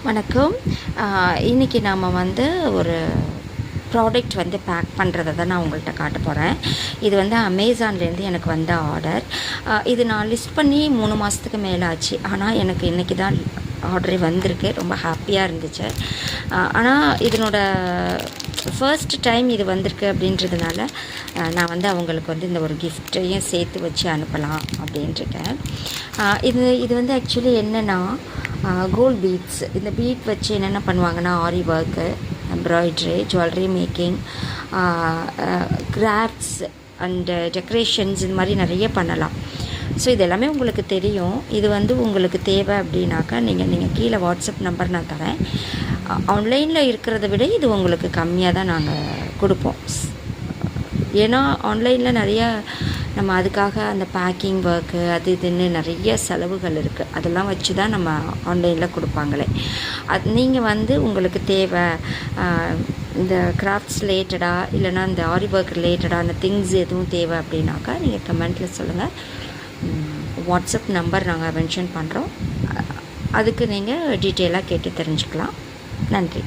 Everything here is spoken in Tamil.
வணக்கம். இன்றைக்கி நாம் வந்து ஒரு ப்ராடக்ட் வந்து பேக் பண்ணுறத தான் நான் உங்கள்கிட்ட காட்ட போகிறேன். இது வந்து அமேசான்லேருந்து எனக்கு வந்த ஆர்டர். இது நான் லிஸ்ட் பண்ணி 3 மாதத்துக்கு மேலே ஆச்சு. ஆனால் எனக்கு இன்றைக்கி தான் ஆர்டரே வந்திருக்கு. ரொம்ப ஹாப்பியாக இருந்துச்சு. ஆனால் இதனோட ஃபர்ஸ்ட் டைம் இது வந்திருக்கு அப்படின்றதுனால நான் வந்து அவங்களுக்கு வந்து இந்த ஒரு கிஃப்ட்டையும் சேர்த்து வச்சு அனுப்பலாம் அப்படின்ட்டுருக்கேன். இது வந்து ஆக்சுவலி என்னென்னா கோல்ட் பீட்ஸ். இந்த பீட் வச்சு என்னென்ன பண்ணுவாங்கன்னா aari work, embroidery, jewellery making, crafts and decorations இது மாதிரி நிறைய பண்ணலாம். ஸோ இது எல்லாமே உங்களுக்கு தெரியும். இது வந்து உங்களுக்கு தேவை அப்படின்னாக்கா நீங்கள் கீழே வாட்ஸ்அப் நம்பர் நான் தரேன். ஆன்லைனில் இருக்கிறத விட இது உங்களுக்கு கம்மியாக தான் நாங்கள் கொடுப்போம். ஏன்னா ஆன்லைனில் நிறையா நம்ம அதுக்காக அந்த பேக்கிங் ஒர்க்கு அது இதுன்னு நிறைய செலவுகள் இருக்குது. அதெல்லாம் வச்சு தான் நம்ம ஆன்லைனில் கொடுப்பாங்களே. நீங்கள் வந்து உங்களுக்கு தேவை இந்த கிராஃப்ட்ஸ் ரிலேட்டடாக இல்லைனா இந்த ஆரி ஒர்க் ரிலேட்டடான திங்ஸ் எதுவும் தேவை அப்படின்னாக்கா நீங்கள் கமெண்ட்டில் சொல்லுங்கள். வாட்ஸ்அப் நம்பர் நாங்கள் மென்ஷன் பண்ணுறோம். அதுக்கு நீங்கள் டீட்டெயிலாக கேட்டு தெரிஞ்சுக்கலாம். நன்றி.